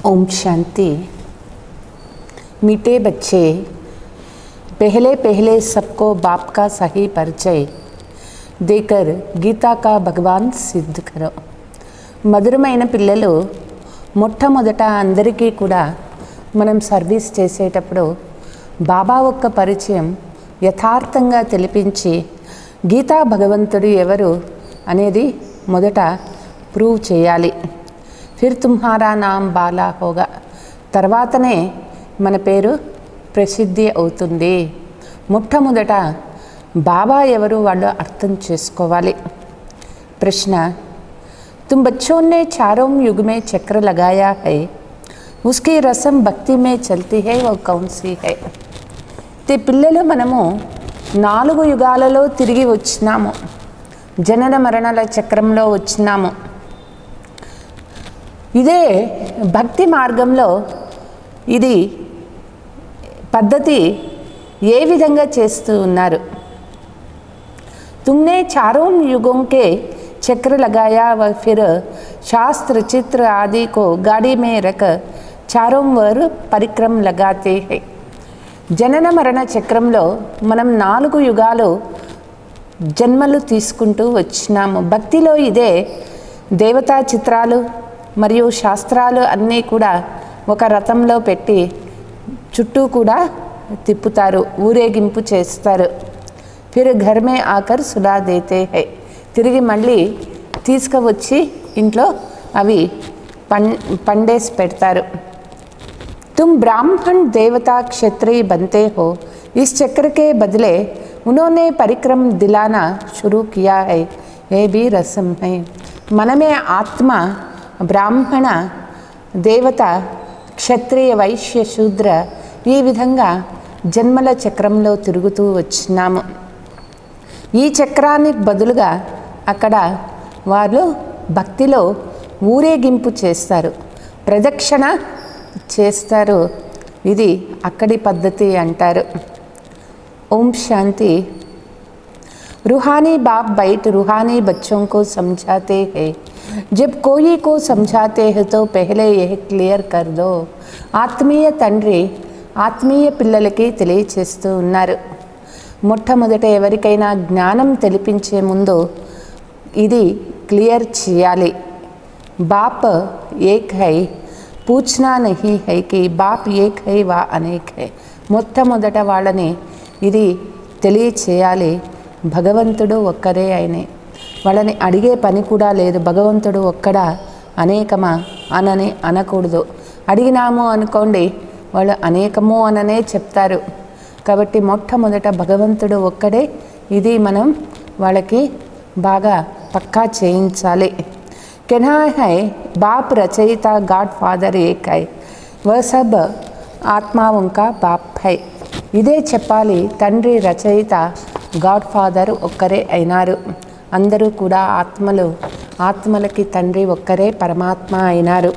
ओम शांति। मीठे बच्चे, पहले पहले सबको बाप का सही परिचय देकर गीता का भगवान सिद्ध करो। మధురమైన పిల్లలు, మొట్టమొదట అందరికీ కూడా మనం సర్వీస్ చేసేటప్పుడు బాబా ఒక్క పరిచయం యథార్థంగా తెలిపించి గీతా భగవంతుడు ఎవరు అనేది మొదట ప్రూవ్ చేయాలి. ఫిర్ తుమ్హారా నామ్ బాలా హోగా, తర్వాతనే మన పేరు ప్రసిద్ధి అవుతుంది. మొట్టమొదట బాబా ఎవరు వాళ్ళు అర్థం చేసుకోవాలి. ప్రశ్న, तुम बच्चों ने चारों युग में चक्र लगाया है, उसकी रस्म भक्ति में चलती है, वो कौन सी है? పిల్లలు మనము 4 యుగాలలో తిరిగి వచ్చినాము. జనన మరణాల చక్రంలో వచ్చినాము. ఇదే భక్తి మార్గంలో ఇది పద్ధతి ఏ విధంగా చేస్తూ ఉన్నారు? तुमने चारों युगों के चक्र लगाया व फिर शास्त्र चित्र आदि को गाड़ी में रख चारों वर परिक्रम लगाते हैं. జనన మరణ చక్రంలో మనం 4 యుగాలు జన్మలు తీసుకుంటూ వచ్చినాము. భక్తిలో ఇదే దేవతా చిత్రాలు మరియు శాస్త్రాలు అన్నీ కూడా ఒక రథంలో పెట్టి చుట్టూ కూడా తిప్పుతారు, ఊరేగింపు చేస్తారు. ఫిర్ ఘర్ మే ఆకర్ సులా దేతే హై, తిరిగి మళ్ళీ తీసుకువచ్చి ఇంట్లో అవి పండేసి పెడతారు. तुम ब्राह्मण देवता क्षत्रिय बनते हो, इस चक्र के बदले उन्होंने परिक्रम दिलाना शुरू किया है, ये भी रस्म है. मनमे आत्मा ब्राह्मण देवత క్షత్రియ వైశ్య శూద్ర ఈ విధంగా జన్మల చక్రంలో తిరుగుతూ వచ్చినాము. ఈ చక్రానికి బదులుగా అక్కడ వారు భక్తిలో ఊరేగింపు చేస్తారు, ప్రదక్షిణ చేస్తారు. ఇది అక్కడి పద్ధతి అంటారు. ఓం శాంతి. रूहानी बाप बैठ रूहानी बच्चों को समझाते हैं. जब कोई को समझाते हैं तो पहले यह क्लियर कर दो. ఆత్మీయ తండ్రి ఆత్మీయ పిల్లలకి తెలియచేస్తూ ఉన్నారు. మొట్టమొదట ఎవరికైనా జ్ఞానం తెలిపించే ముందు ఇది క్లియర్ చేయాలి. బాప్ ఏక్ హై, పూछना नहीं है कि बाप एक है वा अनेक है. మొట్టమొదట వాళ్ళని ఇది తెలియచేయాలి, భగవంతుడు ఒక్కరే అయినే. వాళ్ళని అడిగే పని కూడా లేదు. భగవంతుడు ఒక్కడా అనేకమా అనని అనకూడదు. అడిగినాము అనుకోండి వాళ్ళు అనేకము అననే చెప్తారు. కాబట్టి మొట్టమొదట భగవంతుడు ఒక్కడే, ఇది మనం వాళ్ళకి బాగా పక్కా చేయించాలి. कहना है बाप रचयिता गॉड फादर एक है, वह सब आत्माओं का बाप है. ఇదే చెప్పాలి. తండ్రి రచయిత గాడ్ ఫాదర్ ఒక్కరే అయినారు. అందరూ కూడా ఆత్మలకి తండ్రి ఒక్కరే పరమాత్మ అయినారు.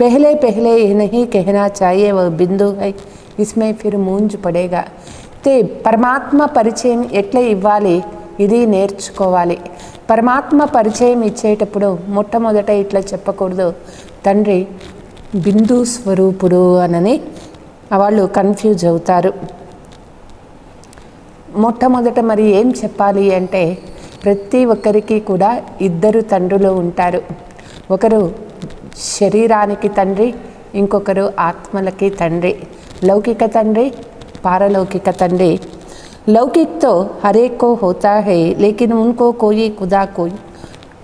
पहले पहले ये नहीं कहना चाहिए वह बिंदु है, इसमें फिर मूंज पड़ेगा. ते పరమాత్మ పరిచయం ఎట్లా ఇవ్వాలి ఇది నేర్చుకోవాలి. పరమాత్మ పరిచయం ఇచ్చేటప్పుడు మొట్టమొదట ఇట్లా చెప్పకూడదు, తండ్రి బిందు స్వరూపుడు అనని వాళ్ళు కన్ఫ్యూజ్ అవుతారు. మొట్టమొదట మరి ఏం చెప్పాలి అంటే ప్రతి ఒక్కరికి కూడా ఇద్దరు తండ్రులు ఉంటారు. ఒకరు శరీరానికి తండ్రి, ఇంకొకరు ఆత్మలకి తండ్రి. లౌకిక తండ్రి, పారలౌకిక తండ్రి. लौकिक तो हर एक को होता है, लेकिन उनको कोई खुदा कोई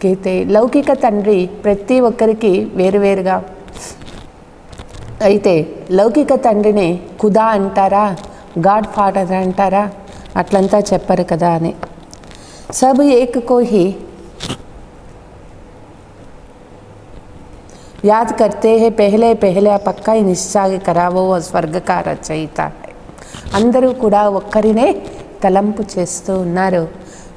कहते. లౌకిక తండ్రి ప్రతి ఒక్కరికి వేరువేరుగా, అయితే లౌకిక తండ్రిని ఖుదా అంటారా, గాడ్ ఫాదర్ అంటారా, అట్లంతా చెప్పరు కదా అని. సబ్ ఏక్ కో హీ याद करते हैं, पहले पहले पक्का निश्चय करा वो स्वर्ग का रचयिता है. అందరూ కూడా ఒక్కరినే తలంపు చేస్తూ ఉన్నారు.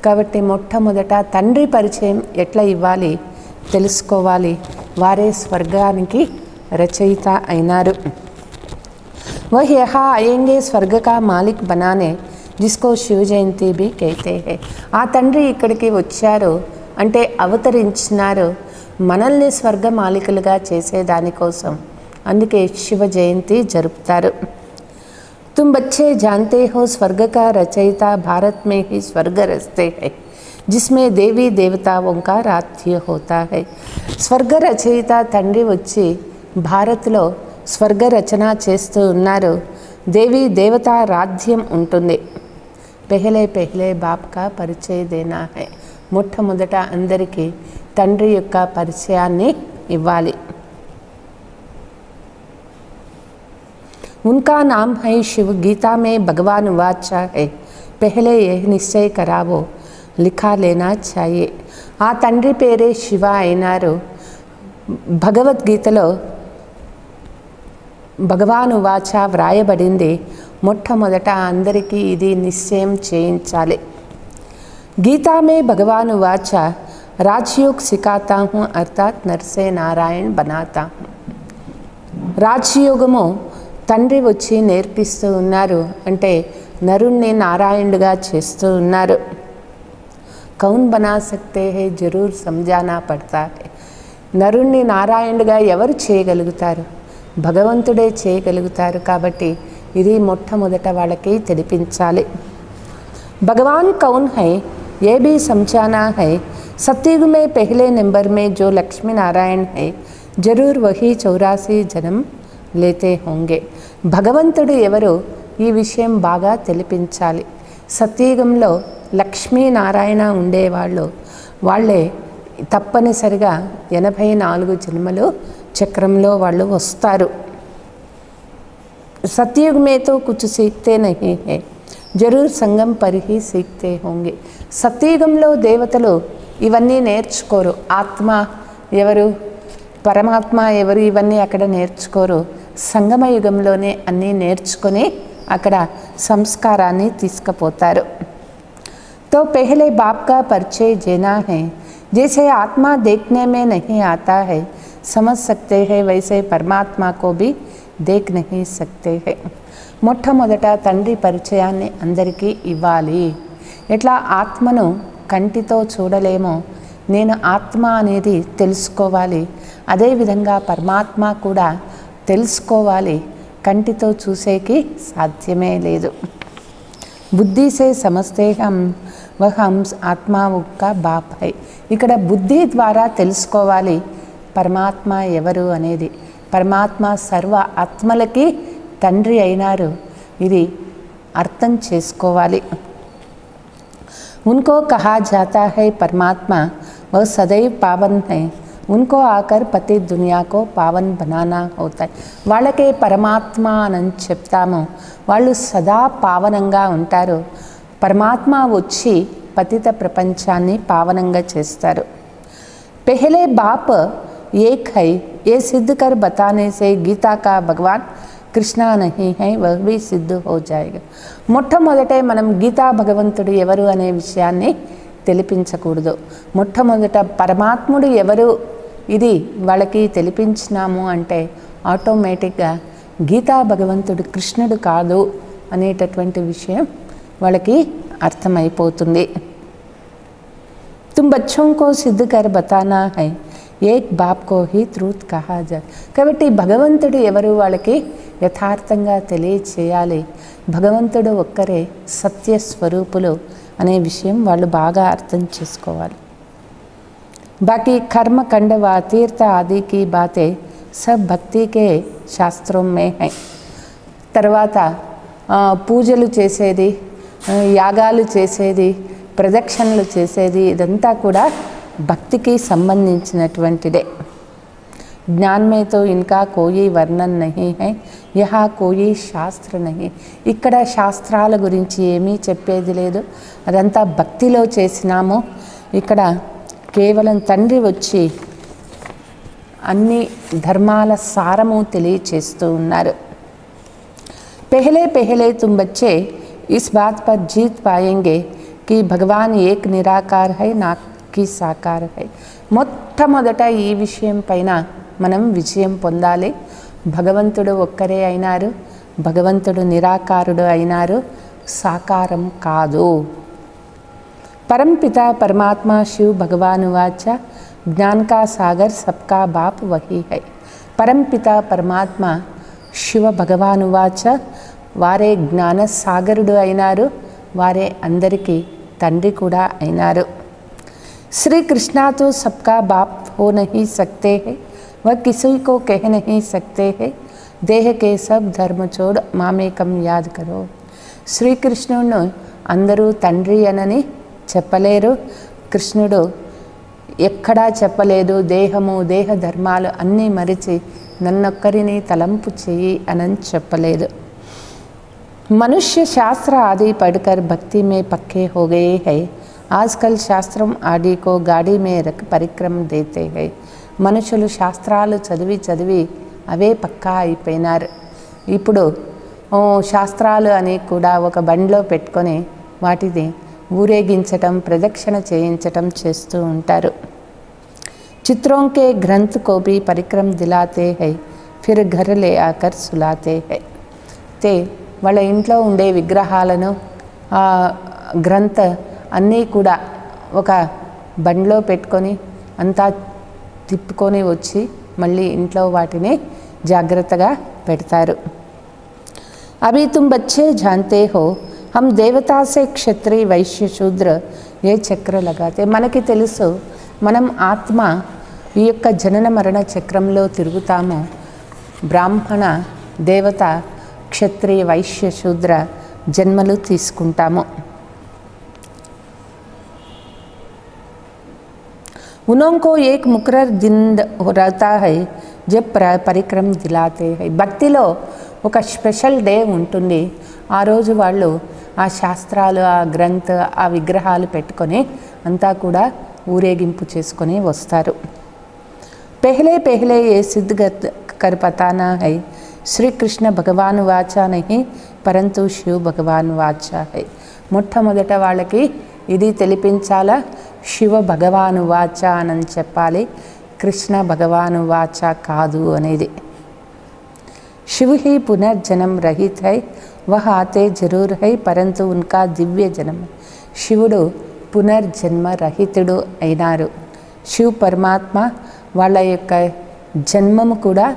కాబట్టి మొట్టమొదట తండ్రి పరిచయం ఎట్లా ఇవ్వాలి తెలుసుకోవాలి. వారే స్వర్గానికి రచయిత అయినారు. वह यहाँ आएंगे स्वर्ग का मालिक बनाने, जिसको शिव जयंती भी कहते हैं. ఆ తండ్రి ఇక్కడికి వచ్చారు అంటే అవతరించినారు మనల్ని స్వర్గ మాలికలుగా చేసేదానికోసం. అందుకే శివ జయంతి జరుపుతారు. तुम बच्चे जानते हो स्वर्ग का रचयिता भारत में ही स्वर्ग रचते हैं, जिसमें देवी देवताओं का राज्य होता है. స్వర్గ రచయిత తండ్రి వచ్చి భారత్లో స్వర్గ రచన చేస్తూ ఉన్నారు. దేవి దేవతా రాజ్యం ఉంటుంది. పెహలే పెహలే బాప్ కా పరిచయ దేనా హై. మొట్టమొదట అందరికీ తండ్రి యొక్క పరిచయాన్ని ఇవ్వాలి. उनका नाम है शिव. गीता में भगवान वाचा है, पहले यह निश्चय करावो, लिखा लेना चाहिए. ఆ తండ్రి పేరే శివ అయినారు. భగవద్గీతలో భగవాను వాచ వ్రాయబడింది. మొట్టమొదట అందరికీ ఇది నిశ్చయం చేయించాలి. గీతా మే భగవాను వాచ రాజయోగ్ సిఖాతా హూ అర్థాత్ నర్సే నారాయణ్ బనాతా హూ. రాజయోగము తండ్రి వచ్చి నేర్పిస్తూ ఉన్నారు అంటే నరుణ్ణి నారాయణుడిగా చేస్తూ ఉన్నారు. కౌన్ బనా సక్తే హై, జరూర్ సమజానా పడతా హై. నరుణ్ణి నారాయణుడిగా ఎవరు చేయగలుగుతారు? భగవంతుడే చేయగలుగుతారు. కాబట్టి ఇది మొట్టమొదట వాళ్ళకి తెలిపించాలి. భగవాన్ కౌన్ హై, ఏ భీ సమझाना है. सतयुग में पहले नंबर में जो लक्ष्मी नारायण है जरूर वही 84 जन्म లేతే హోంగే. భగవంతుడు ఎవరు ఈ విషయం బాగా తెలిపించాలి. సత్యయుగంలో లక్ష్మీనారాయణ ఉండేవాళ్ళు వాళ్ళే తప్పనిసరిగా 84 జన్మలు చక్రంలో వాళ్ళు వస్తారు. सतयुग में तो कुछ सीखते नहीं है, जरूर संगम पर ही सीखते होंगे. సత్యయుగంలో దేవతలు ఇవన్నీ నేర్చుకోరు. ఆత్మ ఎవరు, పరమాత్మ ఎవరు, ఇవన్నీ అక్కడ నేర్చుకోరు. సంగమ యుగంలోనే అన్నీ నేర్చుకొని అక్కడ సంస్కారాన్ని తీసుకుపోతారు. तो पहले बाप का परिचय देना है. जैसे आत्मा देखने में नहीं आता है, समझ सकते हैं, वैसे परमात्मा को भी देख नहीं सकते हैं. మొట్టమొదట తండ్రి పరిచయాన్ని అందరికీ ఇవ్వాలి. ఎట్లా ఆత్మను కంటితో చూడలేమో నేను ఆత్మ అనేది తెలుసుకోవాలి. అదేవిధంగా పరమాత్మ కూడా తెలుసుకోవాలి. కంటితో చూసేకి సాధ్యమే లేదు. బుద్ధి సే సమస్తే హం వహం ఆత్మ ఉక్క బాప్ హై. ఇక్కడ బుద్ధి ద్వారా తెలుసుకోవాలి పరమాత్మ ఎవరు అనేది. పరమాత్మ సర్వ ఆత్మలకి తండ్రి అయినారు. ఇది అర్థం చేసుకోవాలి. उनको कहा जाता है परमात्मा वह सदैव पावन है, उनको आकर पति दुनिया को पावन बनाना होता है. వాళ్ళకే పరమాత్మ అని చెప్తాము. వాళ్ళు సదా పావనంగా ఉంటారు. పరమాత్మ వచ్చి పతిత ప్రపంచాన్ని పావనంగా చేస్తారు. पहले बाप एक है ये सिद्ध कर बताने से गीता का भगवान కృష్ణ నహీ హై వహ్ భీ సిద్ధ హో జాయేగా. మొట్టమొదటే మనం గీతా భగవంతుడు ఎవరు అనే విషయాన్ని తెలిపించకూడదు. మొట్టమొదట పరమాత్ముడు ఎవరు ఇది వాళ్ళకి తెలిపించినాము అంటే ఆటోమేటిక్గా గీతా భగవంతుడు కృష్ణుడు కాదు అనేటటువంటి విషయం వాళ్ళకి అర్థమైపోతుంది. तुम बच्चों को सिद्ध कर बताना है, एक बाप को ही ट्रूथ कहा जाए. కాబట్టి భగవంతుడు ఎవరు వాళ్ళకి యథార్థంగా తెలియచేయాలి. భగవంతుడు ఒక్కరే సత్య స్వరూపులు అనే విషయం వాళ్ళు బాగా అర్థం చేసుకోవాలి. బాకీ కర్మ కండవ తీర్థ ఆది की बातें सब भक्ति के शास्त्रों में है. తర్వాత పూజలు చేసేది, యాగాలు చేసేది, ప్రదక్షిణలు చేసేది ఇదంతా కూడా భక్తికి సంబంధించినటువంటిదే. ज्ञान में तो इनका कोई वर्णन नहीं है, यहाँ कोई శాస్త్ర नहीं. ఇక్కడ శాస్త్రాల గురించి ఏమీ చెప్పేది లేదు. అదంతా భక్తిలో చేసినాము. ఇక్కడ కేవలం తండ్రి వచ్చి అన్ని ధర్మాల సారము తెలియచేస్తూ ఉన్నారు. पहले पहले तुम बच्चे इस बात पर जीत पाएंगे कि भगवान एक निराकार है ना कि साकार है. మొట్టమొదట ఈ విషయం పైన మనం విజయం పొందాలి. భగవంతుడు ఒక్కరే అయినారు, భగవంతుడు నిరాకారుడు అయినారు, సాకారం కాదు. परमपिता परमात्मा शिव भगवान वाच ज्ञान का सागर सबका बाप वही है. परमपिता परमात्मा శివ భగవాను వాచ వారే జ్ఞాన సాగరుడు అయినారు, వారే అందరికీ తండ్రి కూడా అయినారు. श्री कृष्णा तो सबका बाप हो नहीं सकते हैं, वह किसी को कह नहीं सकते हैं, देह के सब धर्म छोड़ मामेकम याद करो. శ్రీకృష్ణుడు అందరూ తండ్రి అనని చెప్పలేరు. కృష్ణుడు ఎక్కడా చెప్పలేదు దేహము దేహ ధర్మాలు అన్నీ మరిచి నన్నొక్కరిని తలంపు చెయ్యి అని చెప్పలేదు. मनुष्य शास्त्र आदि पढ़कर भक्ति में पक्के हो गए हैं. आजकल शास्त्रम आदि को गाड़ी में रख परिक्रम देते हैं. మనుషులు శాస్త్రాలు చదివి చదివి అవే పక్కా అయిపోయినారు. ఇప్పుడు శాస్త్రాలు అని కూడా ఒక బండిలో పెట్టుకొని వాటిని ఊరేగించటం, ప్రదక్షిణ చేయించటం చేస్తూ ఉంటారు. चित्रों के ग्रंथ को भी परिक्रम दिलाते हैं, फिर घर ले आकर सुलाते हैं. ते వాళ్ళ ఇంట్లో ఉండే విగ్రహాలను గ్రంథ అన్నీ కూడా ఒక బండిలో పెట్టుకొని అంతా తిప్పుకొని వచ్చి మళ్ళీ ఇంట్లో వాటిని జాగ్రత్తగా పెడతారు. अभी तुम बच्चे जानते हो हम देवता से क्षत्रिय వైశ్య శూద్ర ఏ చక్ర लगाते మనకి తెలుసు మనం ఆత్మ ఈ యొక్క జనన మరణ చక్రంలో తిరుగుతాము. బ్రాహ్మణ, దేవత, క్షత్రియ, వైశ్య, శూద్ర జన్మలు తీసుకుంటాము. उनको एक मुकर्रर दिन रहता है जब పరిక్రమ దిలాతే హై. భక్తిలో ఒక స్పెషల్ డే ఉంటుంది. ఆ రోజు వాళ్ళు ఆ శాస్త్రాలు, ఆ గ్రంథ, ఆ విగ్రహాలు పెట్టుకొని అంతా కూడా ఊరేగింపు చేసుకొని వస్తారు. पहले पहले ये सिद्ध कर बताना है श्री कृष्ण भगवान वाचा नहीं परंतु शिव भगवान वाचा है. మొట్టమొదట వాళ్ళకి ఇది తెలిపించాలా, శివ భగవాను వాచ అని చెప్పాలి, కృష్ణ భగవాను వాచ కాదు అనేది. शिव ही पुनर्जन्म रहित है वह आते जरूर है परंतु उनका दिव्य जन्म. శివుడు పునర్జన్మ రహితుడు అయినారు. శివ పరమాత్మ వాళ్ళ యొక్క జన్మము కూడా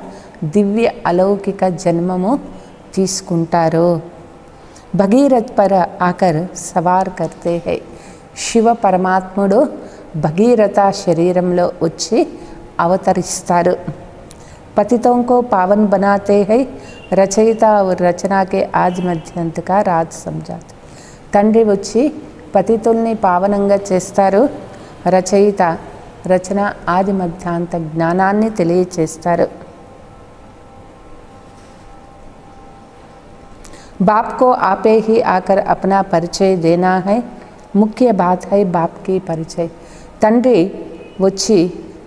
దివ్య అలౌకిక జన్మము తీసుకుంటారు. భగీరథ్ పర ఆకర్ సవార్ కర్తే హై. శివ పరమాత్ముడు భగీరథ శరీరంలో వచ్చి అవతరిస్తారు. पतितों को पावन बनाते हैं रचयिता और रचना के आज मध्यांत का राज समझाते. తండ్రి వచ్చి పతితుల్ని పావనంగా చేస్తారు. రచయిత, రచన, ఆది మధ్యాంత జ్ఞానాన్ని తెలియచేస్తారు. बाप को आपे ही आकर अपना परिचय देना है. मुख्य बात है बाप की परिचय. తండ్రి వచ్చి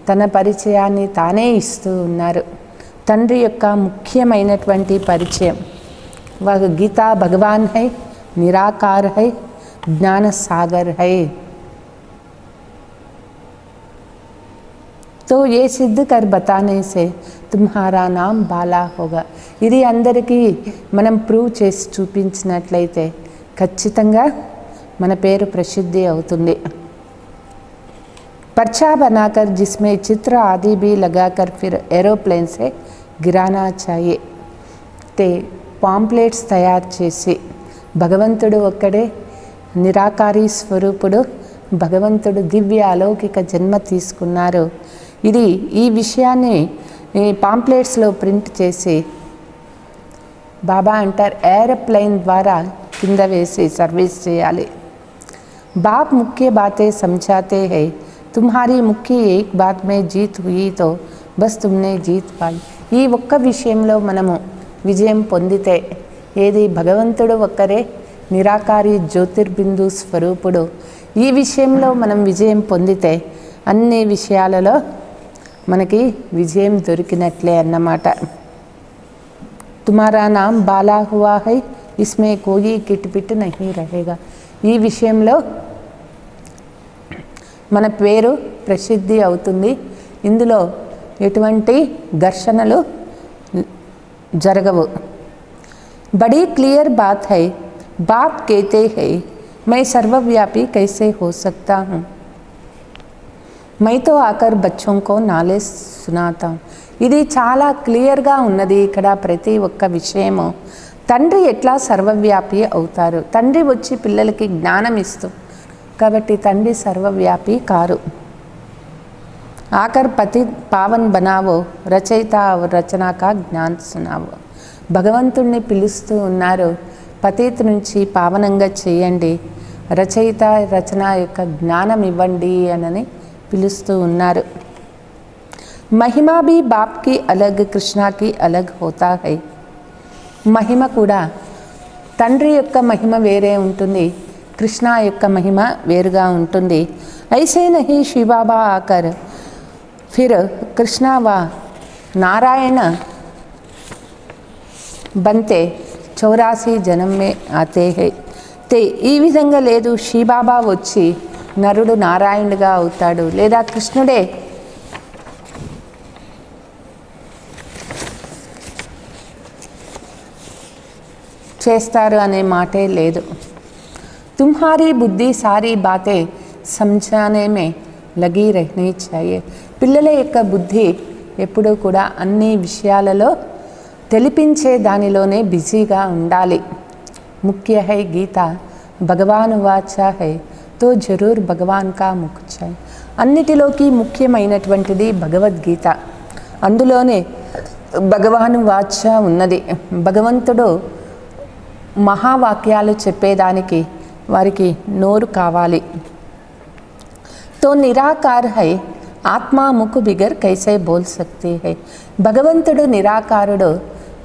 తన పరిచయాన్ని తానే ఇస్తూ ఉన్నారు. తండ్రి యొక్క ముఖ్యమైనటువంటి పరిచయం वह गीता भगवान है, निराकार है, ज्ञान सागर है. तो ये सिद्ध कर बताने से तुम्हारा नाम बाला होगा. ఇది అందరికీ మనం ప్రూవ్ చేసి చూపించినట్లయితే ఖచ్చితంగా మన పేరు ప్రసిద్ధి అవుతుంది. पर्चा बनाकर जिसमें चित्र आदि भी लगाकर फिर एरोप्लेन से गिराना चाहिए. ते పాంప్లెట్స్ తయారు చేసి భగవంతుడు ఒక్కడే నిరాకారి స్వరూపుడు, భగవంతుడు దివ్య అలౌకిక జన్మ తీసుకున్నారు. ఇది ఈ విషయాన్ని పాంప్లెట్స్లో ప్రింట్ చేసి బాబా అంటారు ఏరోప్లేన్ ద్వారా కింద వేసి సర్వీస్ చేయాలి. బాప్ ముఖ్య బాతే సమझाते हैं तुम्हारी मुख्य एक बात में जीत हुई तो बस तुमने जीत पाई. ఈ ఒక్క విషయంలో మనము విజయం పొందితే, ఏది భగవంతుడు ఒక్కరే నిరాకారి జ్యోతిర్బిందు స్వరూపుడు, ఈ విషయంలో మనం విజయం పొందితే అన్ని విషయాలలో మనకి విజయం దొరికినట్లే అన్నమాట. तुम्हारा नाम बाला हुआ है इसमें कोई किटपिट नहीं रहेगा. ఈ విషయంలో మన పేరు ప్రసిద్ధి అవుతుంది. ఇందులో ఎటువంటి ఘర్షణలు జరగవు. बड़ी क्लियर बात है बाप कहते हैं मैं सर्वव्यापी कैसे हो सकता हूँ. मैं तो आकर बच्चों को नालेज सुनाता हूँ. ఇది చాలా క్లియర్గా ఉన్నది. ఇక్కడ ప్రతి ఒక్క విషయము తండ్రి ఎట్లా సర్వవ్యాపి అవుతారు. తండ్రి వచ్చి పిల్లలకి జ్ఞానం ఇస్తూ, కాబట్టి తండ్రి సర్వవ్యాపి కారు. ఆకర్ పతి పావన్ బనావో రచయిత రచనా కా జ్ఞాన్ సునావో. భగవంతుణ్ణి పిలుస్తూ ఉన్నారు, పతిత్ నుంచి పావనంగా చేయండి, రచయిత రచన యొక్క జ్ఞానం ఇవ్వండి అని పిలుస్తూ ఉన్నారు. మహిమా भी बाप की अलग कृष्णा की अलग होता है. మహిమ కూడా తండ్రి యొక్క మహిమ వేరే ఉంటుంది, కృష్ణ యొక్క మహిమ వేరుగా ఉంటుంది. ऐसे नहीं शिव बाबा आकर फिर कृष्णा व नारायण बनते 84 जन्म में आते हैं. ते ఈ విధంగా లేదు, శివబాబా వచ్చి నరుడు నారాయణుడిగా అవుతాడు, లేదా కృష్ణుడే చేస్తారు అనే మాటే లేదు. तुम्हारी बुद्धि सारी बातें समझाने में लगी रहनी चाहिए. పిల్లల యొక్క బుద్ధి ఎప్పుడూ కూడా అన్ని విషయాలలో తెలిపించే దానిలోనే బిజీగా ఉండాలి. मुख्य है गीता भगवान वाचा है तो जरूर भगवान का मुख चाहिए అన్నిటిలోకి ముఖ్యమైనటువంటిది భగవద్గీత అందులోనే భగవాన్ వాచ ఉన్నది భగవంతుడు మహావాక్యాలు చెప్పేదానికి వారికి నోరు కావాలి तो निराकार है आत्मा मुख बिगर कैसे बोल सकती है భగవంతుడు నిరాకారుడు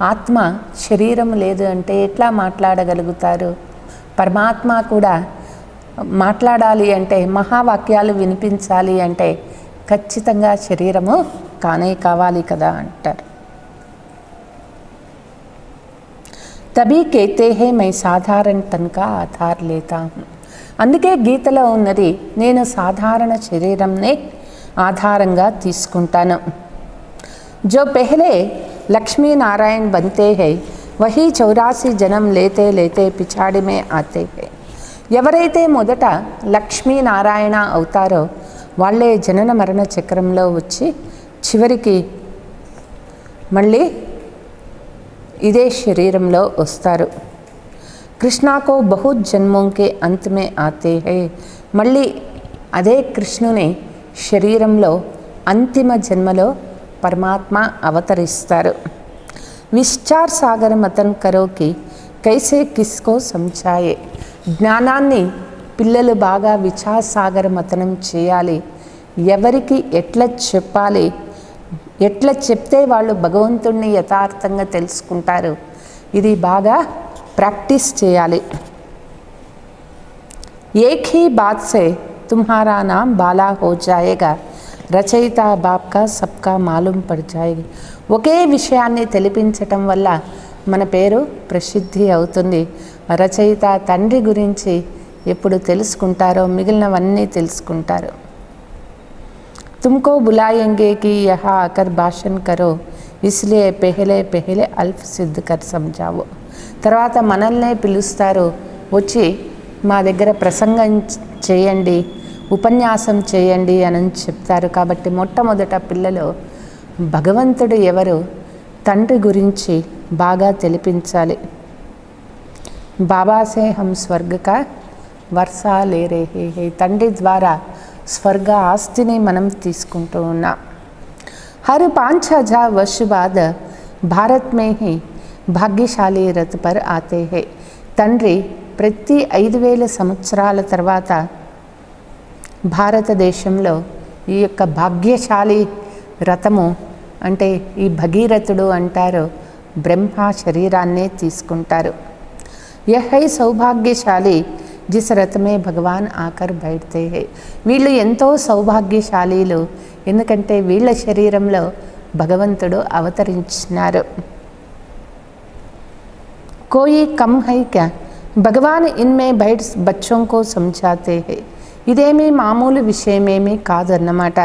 ఆత్మ శరీరం లేదు అంటే ఎట్లా మాట్లాడగలుగుతారు పరమాత్మ కూడా మాట్లాడాలి అంటే మహావాక్యాలు వినిపించాలి అంటే ఖచ్చితంగా శరీరము కానే కావాలి కదా అంటారు तभी कहते हैं मैं साधारण तन का आधार लेता हूँ అందుకే గీతలో ఉన్నది నేను సాధారణ శరీరంనే ఆధారంగా తీసుకుంటాను जो पहले लक्ष्मी नारायण बनते हैं वही 84 जन्म लेते लेते पिछाड़ी में आते हैं ఎవరైతే మొదట లక్ష్మీ నారాయణ అవుతారో వాళ్ళే జనన మరణ చక్రంలో వచ్చి చివరికి మళ్ళీ ఇదే శరీరంలో వస్తారు कृष्णा को बहुत जन्मों के अंत में आते हैं మళ్ళీ అదే కృష్ణుని శరీరంలో అంతిమ జన్మలో పరమాత్మ అవతరిస్తారు విచార్ సాగర్ మతన్ కరోకి కైసే కిస్కో సమझाए జ్ఞానాన్ని పిల్లలు బాగా విచార సాగర మతనం చేయాలి ఎవరికి ఎట్లా చెప్పాలి ఎట్లా చెప్తే వాళ్ళు భగవంతుణ్ణి యథార్థంగా తెలుసుకుంటారు ఇది బాగా प्रैक्टिस చేయాలి एक ही बात से तुम्हारा नाम बाला हो जाएगा రచయితా బాప్ కా సబ్కా మాలూమ్ పడ్ జాయేగి ఒకే విషయాన్ని తెలిపించటం వల్ల మన పేరు ప్రసిద్ధి అవుతుంది రచయిత తండ్రి గురించి ఎప్పుడు తెలుసుకుంటారో మిగిలినవన్నీ తెలుసుకుంటారు तुमको बुलाएंगे कि यहाँ आकर भाषण करो इसलिए पहले पहले अल्फ सिद्ध कर समझाओ తర్వాత మనల్నే పిలుస్తారు వచ్చి మా దగ్గర ప్రసంగం చేయండి ఉపన్యాసం చేయండి అని చెప్తారు కాబట్టి మొట్టమొదట పిల్లలు భగవంతుడు ఎవరు తండ్రి గురించి బాగా తెలిపించాలి బాబా సే హమ్ స్వర్గ కా వర్షా లే రహే హై తండ్రి ద్వారా స్వర్గ ఆస్తిని మనం తీసుకుంటూ ఉన్నాం हर 5000 वर्ष बाद भारत में ही భాగ్యశాలి రథ పర్ ఆతే హే తండ్రి ప్రతి 5000 సంవత్సరాల తర్వాత భారతదేశంలో ఈ యొక్క భాగ్యశాలి రథము అంటే ఈ భగీరథుడు అంటారు బ్రహ్మ శరీరాన్నే తీసుకుంటారు యహ్ హై సౌభాగ్యశాలి జిస్ రథమే భగవాన్ ఆకర్ బైఠతే హై వీళ్ళు ఎంతో సౌభాగ్యశాలీలు ఎందుకంటే వీళ్ళ శరీరంలో భగవంతుడు అవతరించినారు कोई कम है क्या भगवान इनमें बैठ बच्चों को समझाते हैं ఇదేమీ మామూలు విషయమేమీ కాదన్నమాట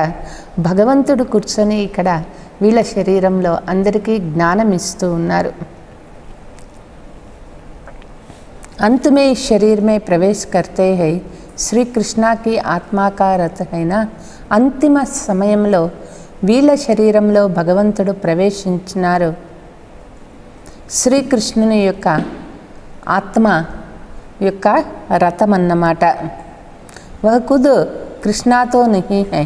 భగవంతుడు కూర్చొని ఇక్కడ వీళ్ళ శరీరంలో అందరికీ జ్ఞానం ఇస్తూ ఉన్నారు अंत में इस शरीर में प्रवेश करते हैं श्री कृष्णा की आत्मा का रथ है ना अंतिम సమయంలో వీళ్ళ శరీరంలో భగవంతుడు ప్రవేశించినారు శ్రీకృష్ణుని యొక్క ఆత్మ యొక్క రథం అన్నమాట వహ ఖుద్ కృష్ణతో నహీ హై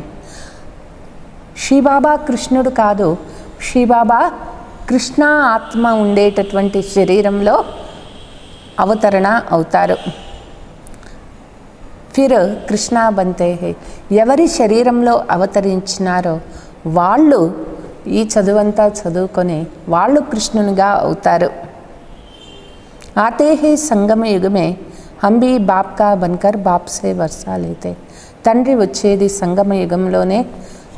శ్రీబాబా కృష్ణుడు కాదు శ్రీబాబా కృష్ణ ఆత్మ ఉండేటటువంటి శరీరంలో అవతరణ అవుతారు ఫిర్ కృష్ణ బంతే హై ఎవరి శరీరంలో అవతరించినారో వాళ్ళు ఈ చదువంతా చదువుకొని వాళ్ళు కృష్ణునిగా అవుతారు ఆతే హే సంగమ యుగమే హమ్ భీ బాప్ కా బన్కర్ బాప్ సే వర్షా లేతే తండ్రి వచ్చేది సంగమ యుగంలోనే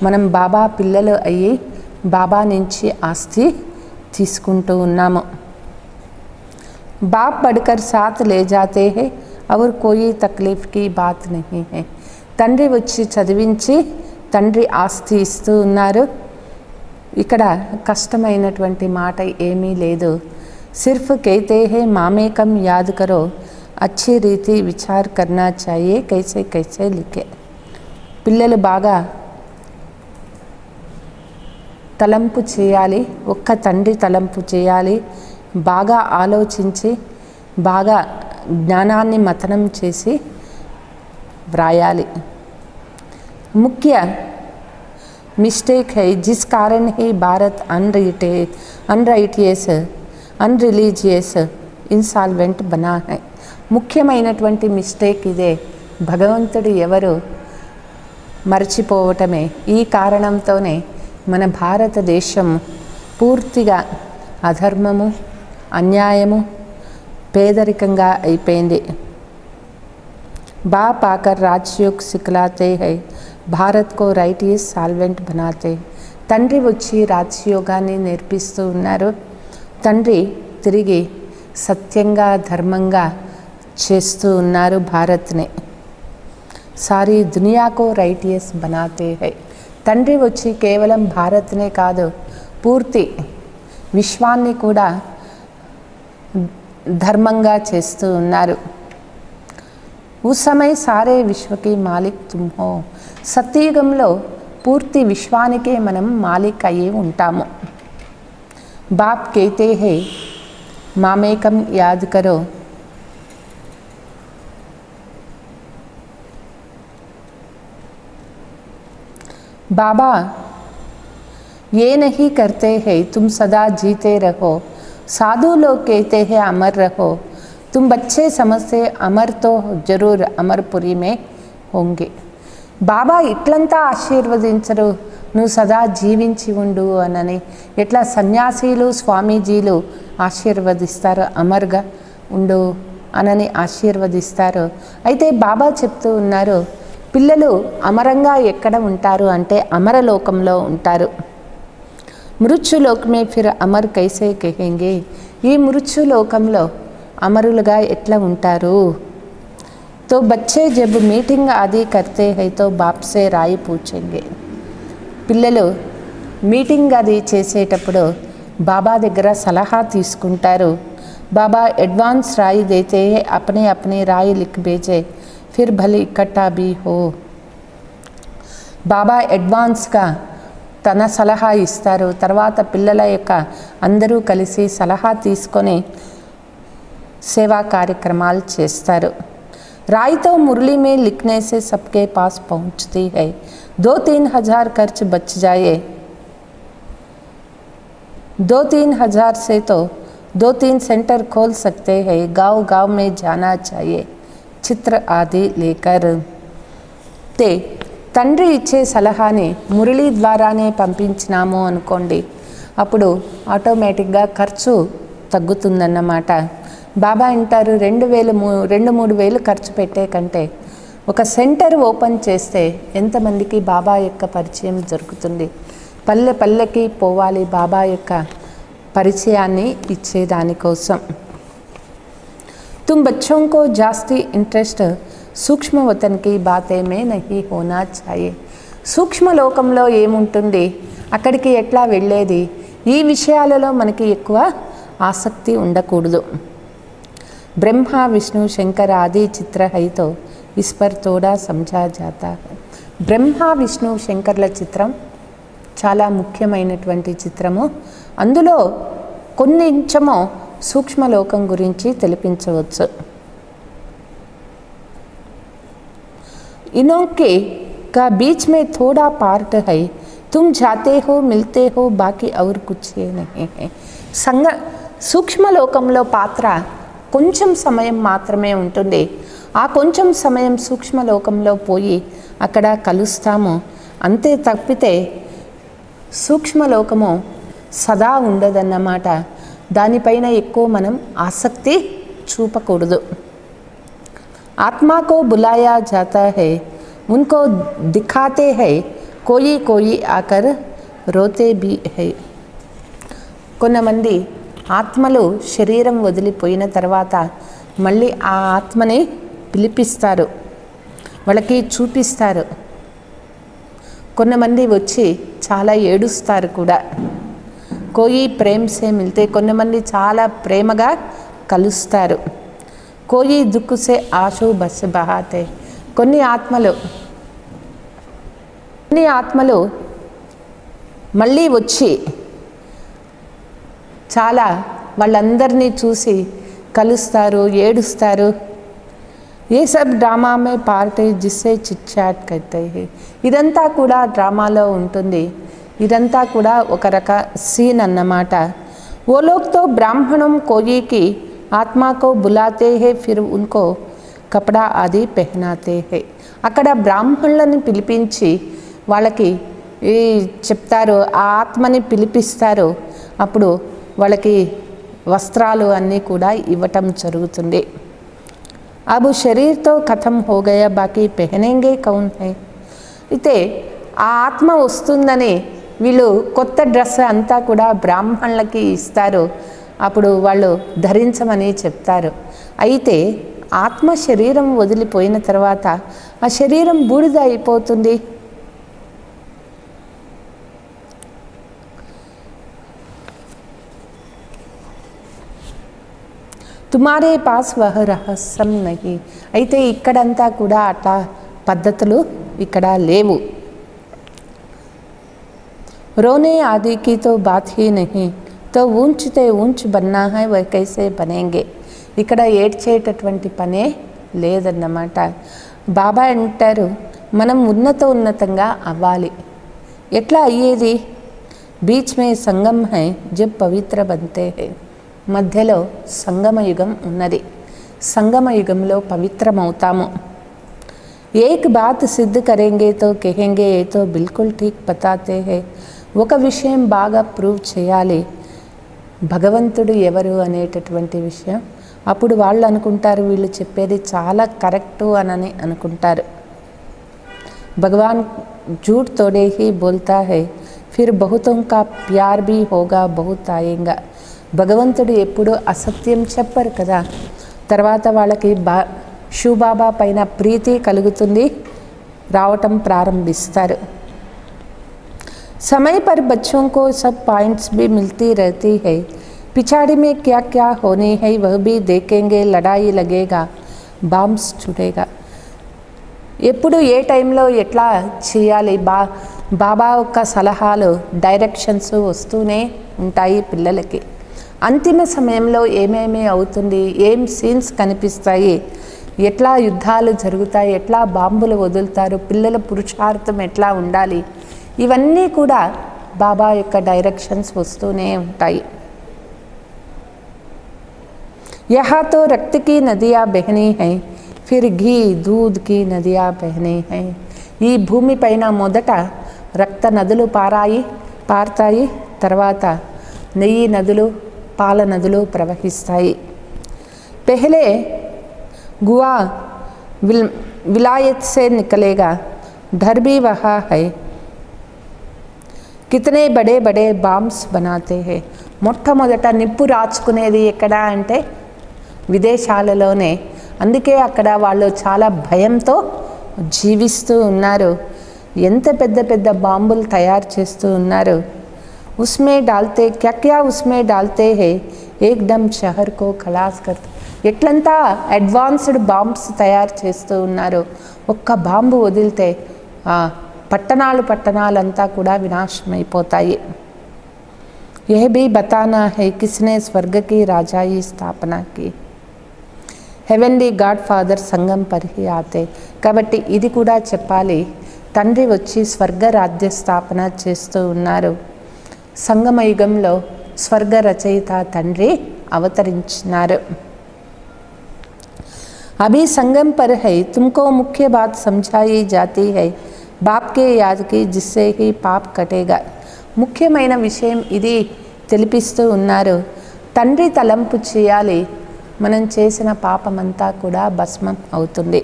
మనం బాబా పిల్లలు అయ్యి బాబా నుంచి ఆస్తి తీసుకుంటూ ఉన్నాము बाप बढ़कर साथ ले जाते हैं और कोई तकलीफ की बात नहीं है తండ్రి వచ్చి చదివించి తండ్రి ఆస్తి ఇస్తూ ఉన్నారు ఇక్కడ కష్టమైనటువంటి మాట ఏమీ లేదు सिर्फ कहते हैं मामे कम याद करो अच्छी रीति विचार करना चाहिए कैसे कैसे लिखे పిల్లలు బాగా తలంపు చేయాలి ఒక్క తండ్రి తలంపు చేయాలి బాగా ఆలోచించి బాగా జ్ఞానాన్ని మథనం చేసి వ్రాయాలి. ముఖ్య मिस्टेक है जिस कारण ही भारत अनरिलीजियस इनसाल्वेंट बना है. ముఖ్యమైనటువంటి మిస్టేక్ ఇదే. భగవంతుడు ఎవరు మర్చిపోవటమే. ఈ కారణంతోనే మన భారతదేశం పూర్తిగా అధర్మము, అన్యాయము, పేదరికంగా అయిపోయింది. बाप आकर राजयोग सिखलाते हैं, భారత్ కో రైట్ ఈజ్ సాల్వెంట్ బనాతే. తండ్రి వచ్చి రాజయోగాన్ని నేర్పిస్తూ ఉన్నారు. తండ్రి తిరిగి సత్యంగా ధర్మంగా చేస్తూ ఉన్నారు భారత్ని. సారీ దునియాకో రైట్ ఈజ్ బనాతే హై. తండ్రి వచ్చి కేవలం భారత్నే కాదు పూర్తి విశ్వాన్ని కూడా ధర్మంగా చేస్తూ ఉన్నారు. उस समय सारे विश्व की मालिक तुम हो. సత్యయుగంలో పూర్తి విశ్వానికే మనం మాలిక్ అయ్యి ఉంటాము. బాప్ कहते हैं మామేకం యాద్ కరో. बाबा ये नहीं करते हैं तुम सदा जीते रहो. साधु लोग कहते हैं अमर रहो. तुम बच्चे समझते अमर तो जरूर अमरपुरी में होंगे. బాబా ఇట్లంతా ఆశీర్వదించరు నువ్వు సదా జీవించి ఉండు అనని. ఎట్లా సన్యాసీలు స్వామీజీలు ఆశీర్వదిస్తారు అమర్గా ఉండు అనని ఆశీర్వదిస్తారు. అయితే బాబా చెప్తూ ఉన్నారు పిల్లలు అమరంగా ఎక్కడ ఉంటారు అంటే అమరలోకంలో ఉంటారు. మృత్యులోకమే ఫిర్ అమర్ కైసే కహెంగే. ఈ మృత్యులోకంలో అమరులుగా ఎట్లా ఉంటారు. तो बच्चे जब मीटिंग आदि करते हैं तो बाप से राय पूछेंगे. పిల్లలు మీటింగ్ అది చేసేటప్పుడు బాబా దగ్గర సలహా తీసుకుంటారు. బాబా అడ్వాన్స్ రాయి देते हैं, अपने अपने राय लिख भेजे, फिर भले इकट्ठा भी हो. బాబా అడ్వాన్స్గా తన సలహా ఇస్తారు. తర్వాత పిల్లల యొక్క అందరూ కలిసి సలహా తీసుకొని సేవా కార్యక్రమాలు చేస్తారు. राय तो मुरली में लिखने से सबके पास पहुंचती है. 2-3 हज़ार खर्च बच जाए. 2-3 हज़ार से तो 2-3 सेंटर खोल सकते हैं. गांव गांव में जाना चाहिए चित्र आदि लेकर. ते తండ్రి ఇచ్చే సలహాని మురళి ద్వారానే పంపించినాము అనుకోండి, అప్పుడు ఆటోమేటిక్గా ఖర్చు తగ్గుతుందన్నమాట. బాబా అంటారు 2,000-3,000 ఖర్చు పెట్టే కంటే ఒక సెంటర్ ఓపెన్ చేస్తే ఎంతమందికి బాబా యొక్క పరిచయం దొరుకుతుంది. పల్లె పల్లెకి పోవాలి బాబా యొక్క పరిచయాన్ని ఇచ్చేదానికోసం. तुम बच्चों को जास्ती इंटरेस्ट सूक्ष्म वतन की बातें में नहीं होना चाहिए. సూక్ష్మ లోకంలో ఏముంటుంది, అక్కడికి ఎట్లా వెళ్ళేది, ఈ విషయాలలో మనకి ఎక్కువ ఆసక్తి ఉండకూడదు. ब्रह्मा विष्णु शंकर आदि चित्र है तो इस पर थोड़ा समझा जाता है. బ్రహ్మ విష్ణు శంకర్ల చిత్రం చాలా ముఖ్యమైనటువంటి చిత్రము. అందులో కొంచెము సూక్ష్మలోకం గురించి తెలిపించవచ్చు. इनके का बीच में थोड़ा पार्ट है. तुम जाते हो मिलते हो बाकी और कुछ नहीं है. సూక్ష్మలోకంలో పాత్ర కొంచెం సమయం మాత్రమే ఉంటుంది. ఆ కొంచెం సమయం సూక్ష్మలోకంలో పోయి అక్కడ కలుస్తాము అంతే తప్పితే సూక్ష్మలోకము సదా ఉండదన్నమాట. దానిపైన ఎక్కువ మనం ఆసక్తి చూపకూడదు. ఆత్మా కో బులాయా జాతా హై, ఉన్కో దిఖాతే హై, కోయి కోయి ఆకర్ రోతే భీ హై. కొంతమంది ఆత్మలు శరీరం వదిలిపోయిన తర్వాత మళ్ళీ ఆ ఆత్మని పిలిపిస్తారు, వాళ్ళకి చూపిస్తారు. కొంతమంది వచ్చి చాలా ఏడుస్తారు కూడా. కోయి ప్రేమసే మిల్తే, కొంతమంది చాలా ప్రేమగా కలుస్తారు. కోయి దుఃఖసే ఆశు బస్ బహాతే. కొన్ని ఆత్మలు మళ్ళీ వచ్చి చాలా వాళ్ళందరినీ చూసి కలుస్తారు, ఏడుస్తారు. ये सब ड्रामा में पार्ट है जिससे चिट चाट कहते हैं. ఇదంతా కూడా డ్రామాలో ఉంటుంది. ఇదంతా కూడా ఒక రక సీన్ అన్నమాట. वो लोग तो ब्राह्मणों कोई की आत्मा को बुलाते हैं फिर उनको कपड़ा आदि पहनाते हैं. అక్కడ బ్రాహ్మణులను పిలిపించి వాళ్ళకి చెప్తారు, ఆ ఆత్మని పిలిపిస్తారు. అప్పుడు వాళ్ళకి వస్త్రాలు అన్నీ కూడా ఇవ్వటం జరుగుతుంది. अब शरीर तो खत्म हो गया बाकी पहनेंगे कौन है. అయితే ఆ ఆత్మ వస్తుందని వీళ్ళు కొత్త డ్రెస్ అంతా కూడా బ్రాహ్మణులకి ఇస్తారు. అప్పుడు వాళ్ళు ధరించమని చెప్తారు. అయితే ఆత్మ శరీరం వదిలిపోయిన తర్వాత ఆ శరీరం బూడిద అయిపోతుంది. తుమారే పాస్ వహ రహస్యం నహి. అయితే ఇక్కడంతా కూడా అట్లా పద్ధతులు ఇక్కడ లేవు. రోనే ఆదికి తో బాత్ హీ నహి తో ఊంచితే ఊంచ్ బన్నా హై వై కైసే బనేంగే. ఇక్కడ ఏడ్చేటటువంటి పనే లేదన్నమాట. బాబా అంటారు, మనం ఉన్నతంగా అవ్వాలి. ఎట్లా అయ్యేది? బీచ్ మే సంగం హై జబ్ పవిత్ర బంతే హై. మధ్యలో సంగమయుగం ఉన్నది. సంగమయుగంలో పవిత్రమవుతాము. ఏక్ బాత్ సిద్ధ కరేంగే తో కహేంగే ఏ తో బిల్కుల్ ఠీక్ బతాతే హై. ఒక విషయం బాగా ప్రూవ్ చేయాలి, భగవంతుడు ఎవరు అనేటటువంటి విషయం. అప్పుడు వాళ్ళు అనుకుంటారు వీళ్ళు చెప్పేది చాలా కరెక్టు అని అనుకుంటారు. భగవాన్ झूठ तोड़े ही बोलता है फिर बहुतों का प्यार भी होगा बहुत आएगा. భగవంతుడు ఎప్పుడు అసత్యం చెప్పరు కదా. తర్వాత వాళ్ళకి శివబాబా పైన ప్రీతి కలుగుతుంది, రావటం ప్రారంభిస్తారు. समय पर बच्चों को सब पॉइंट्स भी मिलती रहती है. पिछाड़ी में क्या क्या होने है वह भी देखेंगे. लड़ाई लगेगा, బాంబ్స్ छुटेगा. ఎప్పుడు ఏ టైంలో ఎట్లా చేయాలి, బాబా యొక్క సలహాలు డైరెక్షన్స్ వస్తూనే ఉంటాయి పిల్లలకి. అంతిమ సమయంలో ఏమేమి అవుతుంది, ఏం సీన్స్ కనిపిస్తాయి, ఎట్లా యుద్ధాలు జరుగుతాయి, ఎట్లా బాంబులు వదులుతారు, పిల్లల పురుషార్థం ఎట్లా ఉండాలి, ఇవన్నీ కూడా బాబా యొక్క డైరెక్షన్స్ వస్తూనే ఉంటాయి. यहाँ तो रक्त की नदियाँ बहनी हैं फिर घी दूध की नदियाँ बहनी हैं. ఈ భూమి పైన మొదట రక్త నదులు పారుతాయి, తర్వాత నెయ్యి నదులు, పాల నదులు ప్రవహిస్తాయి. पहले गुआ विलायत से निकलेगा, डर भी वहाँ है. कितने बड़े बड़े బాంబ్స్ बनाते हैं. మొట్టమొదట నిప్పు రాచుకునేది ఎక్కడ అంటే విదేశాలలోనే. అందుకే అక్కడ వాళ్ళు చాలా భయంతో జీవిస్తూ ఉన్నారు. ఎంత పెద్ద పెద్ద బాంబులు తయారు చేస్తూ ఉన్నారు. ఉస్మే డాల్తే క్యా క్యా ఉస్మే డాల్తే హే ఏక్దమ్ షహర్ కో ఖలాస్ కర్తే. ఎట్లంతా అడ్వాన్స్డ్ బాంబ్స్ తయారు చేస్తూ ఉన్నారు. ఒక్క బాంబు వదిలితే పట్టణాలంతా కూడా వినాశమైపోతాయి. यह भी बताना है किसने स्वर्ग की राजाई स्थापना की. హెవెన్లీ గాడ్ ఫాదర్ సంగం పరిహి ఆతే. కాబట్టి ఇది కూడా చెప్పాలి, తండ్రి వచ్చి స్వర్గ రాజ్య స్థాపన చేస్తూ ఉన్నారు. సంగమయుగంలో స్వర్గ రచయిత తండ్రి అవతరించినారు. अभी संगम पर है तुमको मुख्य बात समझाई जाती है बाप के याद की जिससे ही पाप कटेगा. ముఖ్యమైన విషయం ఇది తెలిపిస్తూ ఉన్నారు. తండ్రి తలంపు చేయాలి, మనం చేసిన పాపమంతా కూడా భస్మం అవుతుంది.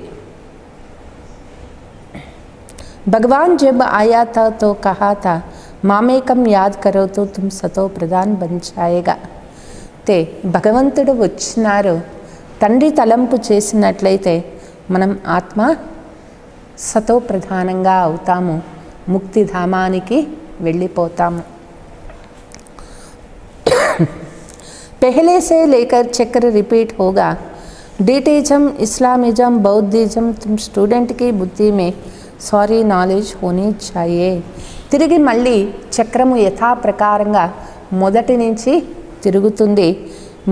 భగవాన్ జబ్ ఆయా థా తో కహా థా మామేకం యాద్ కరో తో తుమ్ సతో ప్రధాన్ బన్ జాయేగా. తే భగవంతుడు వచ్చినారు, తండ్రి తలంపు చేసినట్లయితే మనం ఆత్మ సతో ప్రధానంగా అవుతాము, ముక్తిధామానికి వెళ్ళిపోతాము. पहले से लेकर चक्र रिपीट होगा. डीटीजम, इस्लामिज्म, बौद्धिज्म. तुम स्टूडेंट की बुद्धि में सारी नॉलेज होनी चाहिए. తిరిగి మళ్ళీ చక్రము యథాప్రకారంగా మొదటి నుంచి తిరుగుతుంది.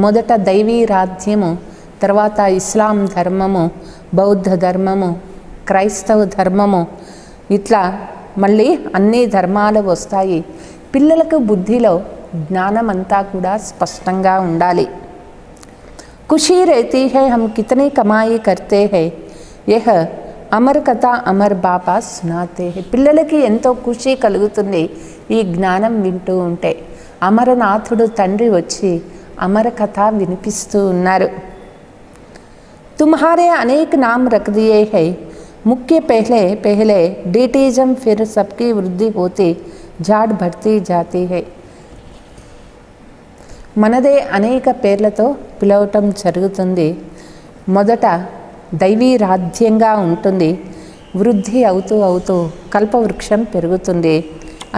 మొదట దైవీ రాజ్యము, తర్వాత ఇస్లాం ధర్మము, బౌద్ధ ధర్మము, క్రైస్తవ ధర్మము, ఇట్లా మళ్ళీ అన్ని ధర్మాలు వస్తాయి. పిల్లలకు బుద్ధిలో జ్ఞానం అంతా కూడా స్పష్టంగా ఉండాలి. ఖుషీ रहती है हम कितनी कमाई करते हैं यह అమర్ కథ అమర్ బాబా సునాతే హై. పిల్లలకి ఎంతో ఖుషి కలుగుతుంది ఈ జ్ఞానం వింటూ ఉంటే. అమరనాథుడు తండ్రి వచ్చి అమర కథ వినిపిస్తూ ఉన్నారు. तुम्हारे अनेक नाम रख दिए हैं, मुख्य पहले पहले डीटीजम फिर सबकी वृद्धि होती झाड़ भरती जाती है. మనదే అనేక పేర్లతో పిలవటం జరుగుతుంది. మొదట దైవీ రాజ్యంగా ఉంటుంది, వృద్ధి అవుతూ అవుతూ కల్పవృక్షం పెరుగుతుంది.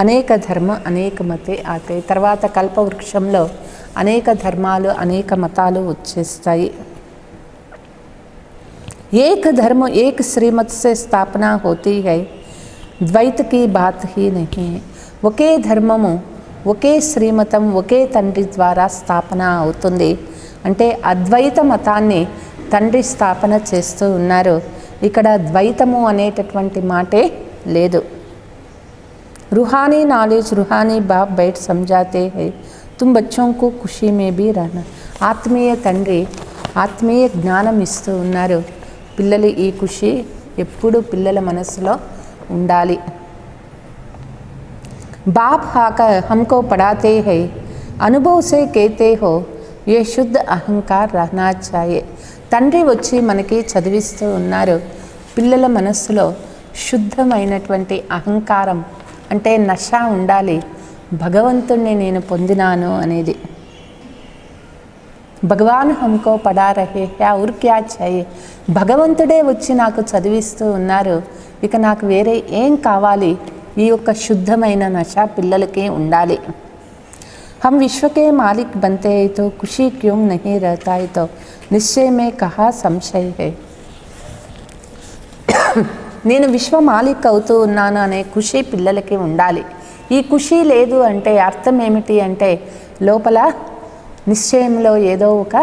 అనేక ధర్మ అనేక మతే ఆతే. తర్వాత కల్పవృక్షంలో అనేక ధర్మాలు అనేక మతాలు వచ్చేస్తాయి. एक धर्म एक श्रीमत से स्थापना होती है, द्वैत की बात ही नहीं है. ఒకే ధర్మము ఒకే శ్రీమతం ఒకే తండ్రి ద్వారా స్థాపన అవుతుంది. అంటే అద్వైత మతాన్ని తండ్రి స్థాపన చేస్తూ ఉన్నారు. ఇక్కడ ద్వైతము అనేటటువంటి మాటే లేదు. रूहानी नॉलेज रूहानी बाप बैठ समझाते हैं, तुम बच्चों को खुशी में भी रहना. ఆత్మీయ తండ్రి ఆత్మీయ జ్ఞానం ఇస్తూ ఉన్నారు. పిల్లలు ఈ ఖుషి ఎప్పుడు పిల్లల మనసులో ఉండాలి. बाप आकर हमको पढ़ाते हैं, अनुभव से कहते हो ये शुद्ध अहंकार रहना चाहिए. తండ్రి వచ్చి మనకి చదివిస్తూ ఉన్నారు. పిల్లల మనస్సులో శుద్ధమైనటువంటి అహంకారం అంటే నశ ఉండాలి. భగవంతుణ్ణి నేను పొందినాను అనేది. భగవాన్ హమ్కో పడా రహే హై ఔర్ క్యా చాహియే. భగవంతుడే వచ్చి నాకు చదివిస్తూ ఉన్నారు, ఇక నాకు వేరే ఏం కావాలి? ఈ యొక్క శుద్ధమైన నశ పిల్లలకే ఉండాలి. हम विश्व के मालिक बनते हैं तो खुशी क्यों नहीं रहता है, तो निश्चय में कहा संशय है. నేను విశ్వ మాలిక్ అవుతూ ఉన్నాను అనే ఖుషి పిల్లలకి ఉండాలి. ఈ ఖుషి లేదు అంటే అర్థం ఏమిటి అంటే లోపల నిశ్చయంలో ఏదో ఒక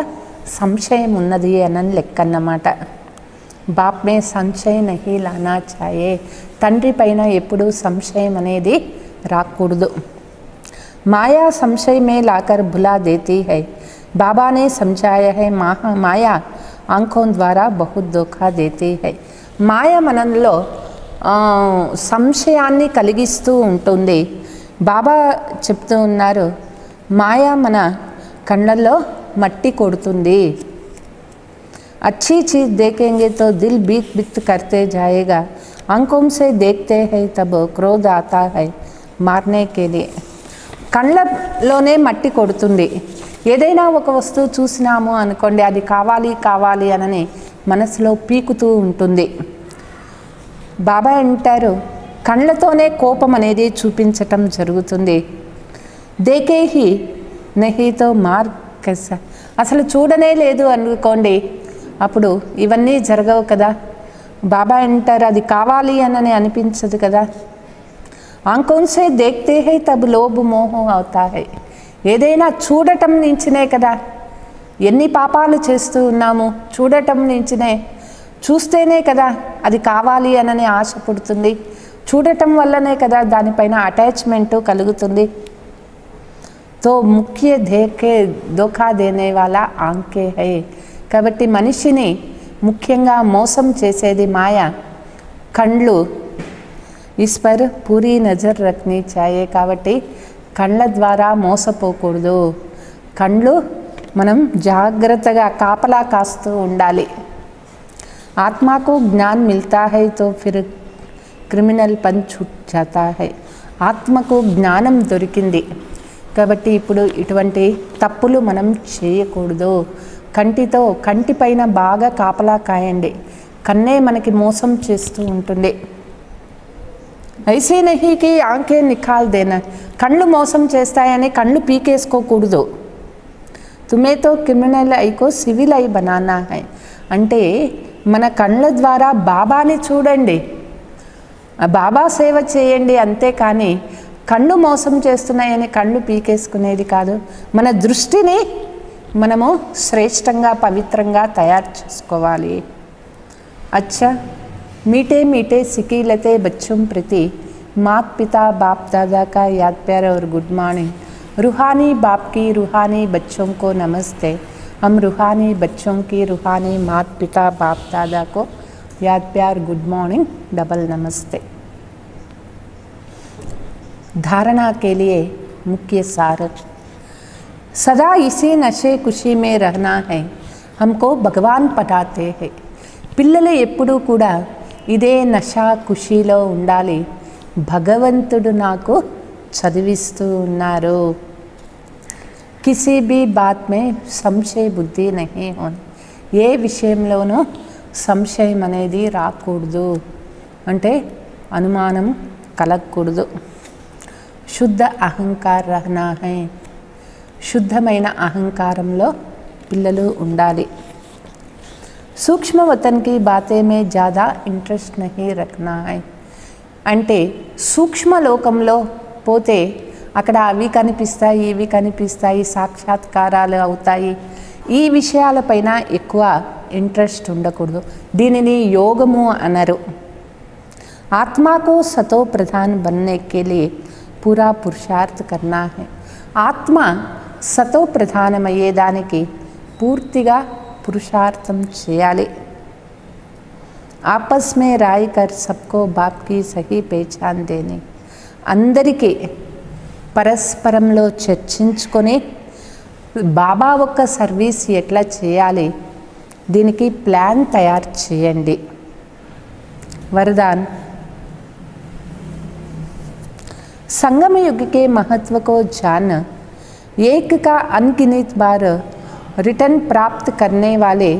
సంశయం ఉన్నది అని లెక్కన్నమాట. బాప్ మే సంశయ నహీ లానా చాయే. తండ్రి పైన ఎప్పుడూ సంశయం అనేది రాకూడదు. మాయా సంశయ మే లాకర్ భులా దేతీ హై. బాబా నే సమझाया है, మాయా ఆంఖోं ద్వారా బహుత్ ధోఖా దేతీ హై. మాయ మనలో సంశయాన్ని కలిగిస్తూ ఉంటుంది. బాబా చెప్తూ ఉన్నారు, మాయ మన కళ్ళల్లో మట్టి కొడుతుంది. अच्छी चीज़ देखेंगे तो दिल बीत बीत करते जाएगा, आंखों से देखते हैं तब क्रोध आता है मारने के लिए. కళ్ళలోనే మట్టి కొడుతుంది. ఏదైనా ఒక వస్తువు చూసినాము అనుకోండి, అది కావాలి కావాలి అని మనసులో పీకుతూ ఉంటుంది. బాబా అంటారు, కళ్ళతోనే కోపం అనేది చూపించటం జరుగుతుంది. దేకే హీ నహీతో మార్ కసా. అసలు చూడనే లేదు అనుకోండి, అప్పుడు ఇవన్నీ జరగవు కదా. బాబా అంటారు, అది కావాలి అని అనిపించదు కదా. ఆంఖోं से देखते हैं तब लोभ मोह అవుతా है. ఏదైనా చూడటం నుంచినే కదా. ఎన్ని పాపాలు చేస్తూ ఉన్నాము, చూడటం నుంచినే. చూస్తేనే కదా అది కావాలి అని ఆశ పుడుతుంది. చూడటం వల్లనే కదా దానిపైన అటాచ్మెంట్ కలుగుతుంది. తో ముఖ్య దేకే ధోఖా దేనే వాలా ఆంఖే హై. కాబట్టి మనిషిని ముఖ్యంగా మోసం చేసేది మాయ. కళ్ళు. ఇస్ పర్ పూరీ నజర్ రఖనీ చాయే. కాబట్టి కళ్ళ ద్వారా మోసపోకూడదు. కళ్ళు మనం జాగ్రత్తగా కాపలా కాస్తూ ఉండాలి. ఆత్మకు జ్ఞాన్ మిల్తా హై తో ఫిర్ క్రిమినల్ పన్ ఛూట్ జాతా హై. ఆత్మకు జ్ఞానం దొరికింది కాబట్టి ఇప్పుడు ఇటువంటి తప్పులు మనం చేయకూడదు. కంటితో కంటిపైన బాగా కాపలా కాయండి. కన్నే మనకి మోసం చేస్తూ ఉంటుంది. ఐసే నహీకి ఆంఖే నిఖాల్ దేనా. కళ్ళు మోసం చేస్తాయని కళ్ళు పీకేసుకోకూడదు. తుమేతో క్రిమినల్ ఐకో సివిల్ ఐ బనానా హై. అంటే మన కళ్ళ ద్వారా బాబాని చూడండి, బాబా సేవ చేయండి, అంతేకాని కళ్ళు మోసం చేస్తున్నాయని కళ్ళు పీకేసుకునేది కాదు. మన దృష్టిని మనము శ్రేష్టంగా పవిత్రంగా తయారు చేసుకోవాలి. अच्छा मीठे मीठे सिकीलते बच्चों प्रति मात पिता बाप दादा का याद प्यार और गुड मॉर्निंग. रूहानी बाप की रूहानी बच्चों को नमस्ते. हम रूहानी बच्चों की रूहानी मात पिता बाप दादा को याद प्यार गुड मॉर्निंग डबल नमस्ते. धारणा के लिए मुख्य सार. सदा इसी नशे खुशी में रहना है. हमको भगवान पढ़ाते हैं. పిల్లలు ఎప్పుడూ కూడా ఇదే నషా ఖుషీలో ఉండాలి. భగవంతుడు నాకు చదివిస్తూ ఉన్నారు. కిసి బి బాత్ మే సంశయ బుద్ధి నహీ హోని. ఏ విషయంలోనూ సంశయం అనేది రాకూడదు, అంటే అనుమానం కలగకూడదు. శుద్ధ అహంకార రహనా హై. శుద్ధమైన అహంకారంలో పిల్లలు ఉండాలి. सूक्ष्म वतन की बातें में ज़्यादा इंट्రెస్ట్ नहीं रखना है. అంటే సూక్ష్మ లోకంలో పోతే అక్కడ అవి కనిపిస్తాయి, ఇవి కనిపిస్తాయి, సాక్షాత్కారాలు అవుతాయి. ఈ విషయాలపైన ఎక్కువ ఇంట్రెస్ట్ ఉండకూడదు. దీనిని యోగము అనరు. ఆత్మా को सतो प्रधान बनने के लिए पूरा पुरुषार्थ करना है. ఆత్మ సతో ప్రధానమయ్యేదానికి పూర్తిగా పురుషార్థం చేయాలి. आपस में राय कर सबको बाप की सही पहचान देनी. అందరికీ పరస్పరంలో చర్చించుకొని బాబా యొక్క సర్వీస్ ఎట్లా చేయాలి దీనికి ప్లాన్ తయారు చేయండి. वरदान. संगम युग के महत्व को जान. एक का अनगिनत बार रिटर्न प्राप्त करने वाले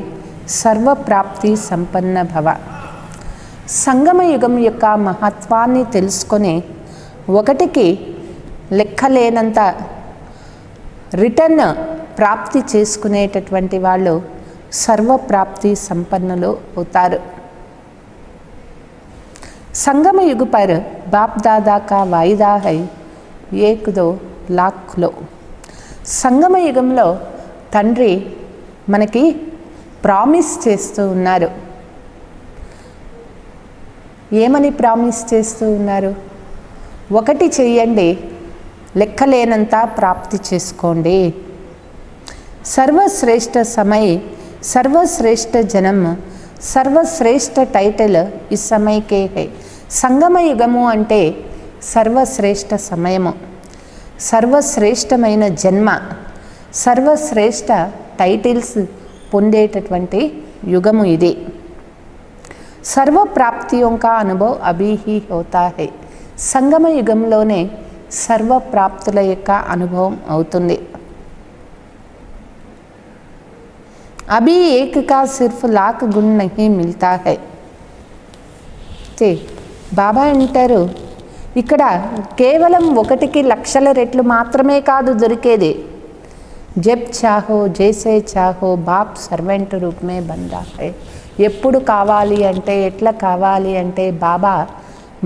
सर्व प्राप्ति संपन्न भव. సంగమ యుగం యొక్క మహత్వాన్ని తెలుసుకొని ఒకటికి లెక్కలేనంత రిటర్న్ ప్రాప్తి చేసుకునేటటువంటి వాళ్ళు సర్వప్రాప్తి సంపన్నులు అవుతారు. సంగమ యుగ పర్ బాప్ దాదా కా వాయిదా హై 1-2 లాఖ్లో. సంగమ యుగంలో తండ్రి మనకి ప్రామిస్ చేస్తూ ఉన్నారు. ఏమని ప్రామిస్ చేస్తూ ఉన్నారు? ఒకటి చెయ్యండి, లెక్కలేనంత ప్రాప్తి చేసుకోండి. సర్వశ్రేష్ఠ సమయ, సర్వశ్రేష్ఠ జన్మ, సర్వశ్రేష్ఠ టైటిల్ ఈ సమయకే హై. సంగమ యుగము అంటే సర్వశ్రేష్ఠ సమయము, సర్వశ్రేష్టమైన జన్మ, సర్వశ్రేష్ఠ టైటిల్స్ పొందేటటువంటి యుగము ఇది. సర్వ ప్రాప్తియోं का अनुभव अभी ही होता है. సంగమ యుగంలోనే సర్వ ప్రాప్తుల యొక్క అనుభవం అవుతుంది. अभी एक का सिर्फ लाख गुण नहीं मिलता है. బాబా అంటారు ఇక్కడ కేవలం ఒకటికి లక్షల రెట్లు మాత్రమే కాదు దొరికేది. జబ్ చాహో జైసే చాహో బాప్ సర్వెంట్ రూప్ మే బన్ రా హై. ఎప్పుడు కావాలి అంటే, ఎట్లా కావాలి అంటే బాబా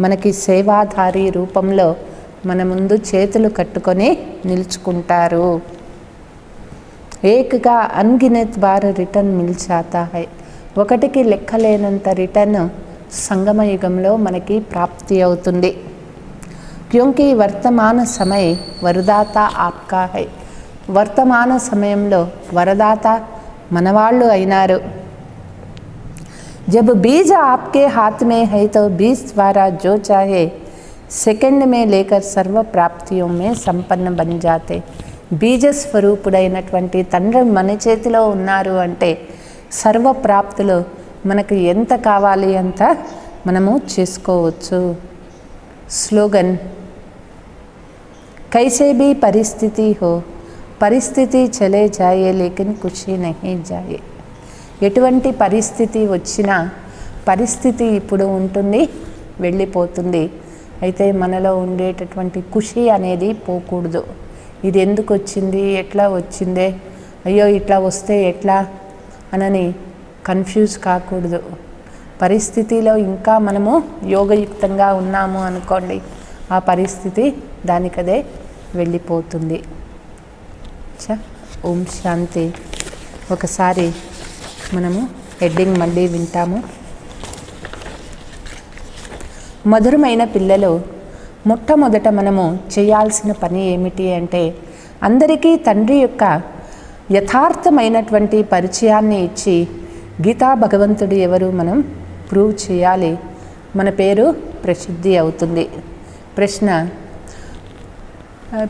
మనకి సేవాధారి రూపంలో మన ముందు చేతులు కట్టుకొని నిలుచుకుంటారు. ఏకగా అన్గినత్ బార్ రిటర్న్ మిల్ జాతా హై. ఒకటికి లెక్కలేనంత రిటర్న్ సంగమ యుగంలో మనకి ప్రాప్తి అవుతుంది. క్యోంకి వర్తమాన సమయ వరదాత ఆప్కా హై. వర్తమాన సమయంలో వరదాత మనవాళ్ళు అయినారు. जब बीज आपके हाथ में है तो बीज द्वारा जो चाहे सेकंड में लेकर सर्व प्राप्तियों में संपन्न बन जाते. బీజ స్వరూపుడైనటువంటి తండ్రి మన చేతిలో ఉన్నారు అంటే సర్వ ప్రాప్తులు మనకు ఎంత కావాలి అంత మనము చేసుకోవచ్చు. స్లోగన్. कैसे भी परिस्थिति हो, परिस्थिति चले जाए लेकिन खुशी नहीं जाए. ఎటువంటి పరిస్థితి వచ్చినా పరిస్థితి ఇప్పుడు ఉంటుంది, వెళ్ళిపోతుంది. అయితే మనలో ఉండేటటువంటి ఖుషి అనేది పోకూడదు. ఇది ఎందుకు వచ్చింది, ఎట్లా వచ్చిందే, అయ్యో ఇట్లా వస్తే ఎట్లా అనని కన్ఫ్యూజ్ కాకూడదు. పరిస్థితిలో ఇంకా మనము యోగయుక్తంగా ఉన్నాము అనుకోండి, ఆ పరిస్థితి దానికదే వెళ్ళిపోతుంది. ఓం శాంతి. ఒకసారి మనము హెడ్డింగ్ మళ్ళీ వింటాము. మధురమైన పిల్లలు, మొట్టమొదట మనము చేయాల్సిన పని ఏమిటి అంటే, అందరికీ తండ్రి యొక్క యథార్థమైనటువంటి పరిచయాన్ని ఇచ్చి గీతా భగవంతుడు ఎవరు మనం ప్రూవ్ చేయాలి. మన పేరు ప్రసిద్ధి అవుతుంది. ప్రశ్న: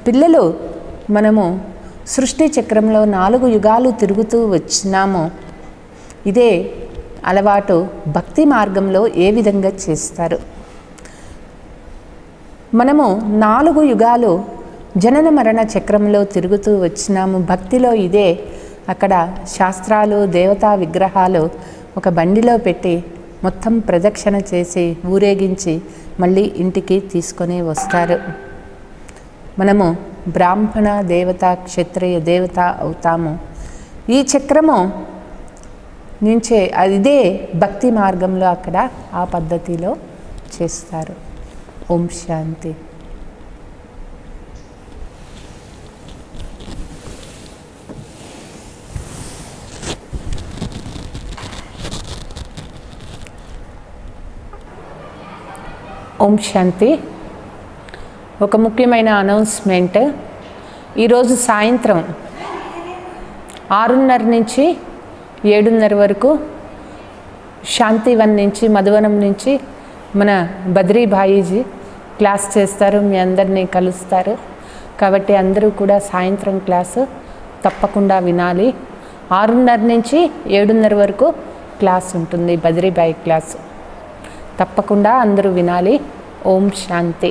పిల్లలు, మనము సృష్టి చక్రంలో 4 యుగాలు తిరుగుతూ వచ్చినాము. ఇదే అలవాటు భక్తి మార్గంలో ఏ విధంగా చేస్తారు? మనము 4 యుగాలు జనన మరణ చక్రంలో తిరుగుతూ వచ్చినాము. భక్తిలో ఇదే. అక్కడ శాస్త్రాలు, దేవతా విగ్రహాలు ఒక బండిలో పెట్టి మొత్తం ప్రదక్షిణ చేసి ఊరేగించి మళ్ళీ ఇంటికి తీసుకొని వస్తారు. మనము బ్రాహ్మణ దేవత, క్షత్రియ దేవత అవుతాము. ఈ చక్రము నుంచే ఇదే భక్తి మార్గంలో అక్కడ ఆ పద్ధతిలో చేస్తారు. ఓం శాంతి. ఓం శాంతి. ఒక ముఖ్యమైన అనౌన్స్మెంట్. ఈరోజు సాయంత్రం 6:30 నుంచి 7:30 వరకు శాంతివన్ నుంచి, మధువనం నుంచి మన బద్రీభాయిజీ క్లాస్ చేస్తారు. మీ అందరినీ కలుస్తారు. కాబట్టి అందరూ కూడా సాయంత్రం క్లాసు తప్పకుండా వినాలి. 6:30 నుంచి 7:30 వరకు క్లాస్ ఉంటుంది, బద్రీభాయి క్లాసు. తప్పకుండా అందరూ వినాలి. ఓం శాంతి.